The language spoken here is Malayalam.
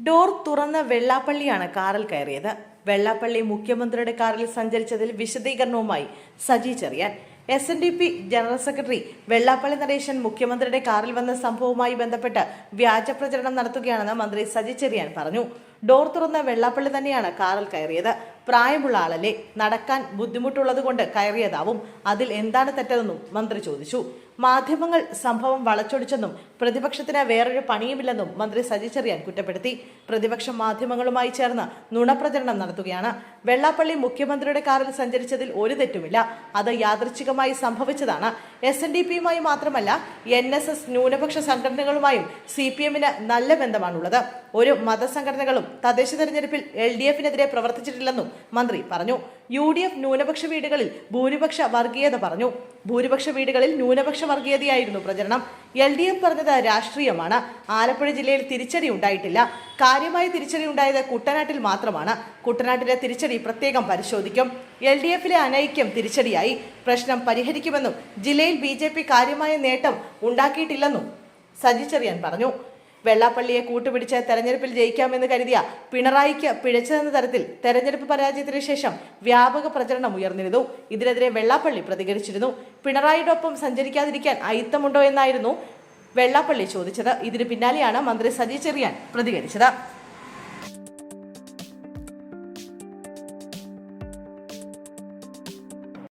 ഡോർ തുറന്ന വെള്ളാപ്പള്ളിയാണ് കാറിൽ കയറിയത്. വെള്ളാപ്പള്ളി മുഖ്യമന്ത്രിയുടെ കാറിൽ സഞ്ചരിച്ചതിൽ വിശദീകരണവുമായി Saji Cheriyan. SNDP general secretary Vellappally Natesan മുഖ്യമന്ത്രിയുടെ കാറിൽ വന്ന സംഭവവുമായി ബന്ധപ്പെട്ട് വ്യാജ പ്രചരണം നടത്തുകയാണെന്ന് മന്ത്രി സജി ചെറിയാൻ പറഞ്ഞു. ഡോർ തുറന്ന വെള്ളാപ്പള്ളി തന്നെയാണ് കാറിൽ കയറിയത്. പ്രായമുള്ള ആളല്ലേ, നടക്കാൻ ബുദ്ധിമുട്ടുള്ളതുകൊണ്ട് കയറിയതാവും. അതിൽ എന്താണ് തെറ്റതെന്നും മന്ത്രി ചോദിച്ചു. മാധ്യമങ്ങൾ സംഭവം വളച്ചൊടിച്ചെന്നും പ്രതിപക്ഷത്തിന് വേറൊരു പണിയുമില്ലെന്നും മന്ത്രി സജി ചെറിയാൻ കുറ്റപ്പെടുത്തി. പ്രതിപക്ഷം മാധ്യമങ്ങളുമായി ചേർന്ന് നുണപ്രചരണം നടത്തുകയാണ്. വെള്ളാപ്പള്ളി മുഖ്യമന്ത്രിയുടെ കാറിൽ സഞ്ചരിച്ചതിൽ ഒരു തെറ്റുമില്ല. അത് യാദൃച്ഛികമായി സംഭവിച്ചതാണ്. SNDPയുമായി മാത്രമല്ല NSS ന്യൂനപക്ഷ സംഘടനകളുമായും CPMന് നല്ല ബന്ധമാണുള്ളത്. ഒരു മതസംഘടനകളും തദ്ദേശ തെരഞ്ഞെടുപ്പിൽ LDFനെതിരെ പ്രവർത്തിച്ചിട്ടില്ലെന്നും മന്ത്രി പറഞ്ഞു. UDF ന്യൂനപക്ഷ വീടുകളിൽ ഭൂരിപക്ഷ വർഗീയത പറഞ്ഞു. ഭൂരിപക്ഷ വീടുകളിൽ ന്യൂനപക്ഷ വർഗീയതയായിരുന്നു പ്രചരണം. LDF പറഞ്ഞത് രാഷ്ട്രീയമാണ്. ആലപ്പുഴ ജില്ലയിൽ തിരിച്ചടി ഉണ്ടായിട്ടില്ല. കാര്യമായ തിരിച്ചടി ഉണ്ടായത് കുട്ടനാട്ടിൽ മാത്രമാണ്. കുട്ടനാട്ടിലെ തിരിച്ചടി പ്രത്യേകം പരിശോധിക്കും. LDFലെ അനൈക്യം തിരിച്ചടിയായി. പ്രശ്നം പരിഹരിക്കുമെന്നും ജില്ലയിൽ BJP കാര്യമായ നേട്ടം ഉണ്ടാക്കിയിട്ടില്ലെന്നും സജി ചെറിയാൻ പറഞ്ഞു. വെള്ളാപ്പള്ളിയെ കൂട്ടുപിടിച്ച് തെരഞ്ഞെടുപ്പിൽ ജയിക്കാമെന്ന് കരുതിയ പിണറായിക്ക് പിഴച്ചതെന്ന തരത്തിൽ തെരഞ്ഞെടുപ്പ് പരാജയത്തിന് ശേഷം വ്യാപക പ്രചരണം ഉയർന്നിരുന്നു. ഇതിനെതിരെ വെള്ളാപ്പള്ളി പ്രതികരിച്ചിരുന്നു. പിണറായിയുടെ ഒപ്പം സഞ്ചരിക്കാതിരിക്കാൻ അയിത്തമുണ്ടോ എന്നായിരുന്നു വെള്ളാപ്പള്ളി ചോദിച്ചത്. ഇതിന് പിന്നാലെയാണ് മന്ത്രി സജി ചെറിയാൻ പ്രതികരിച്ചത്.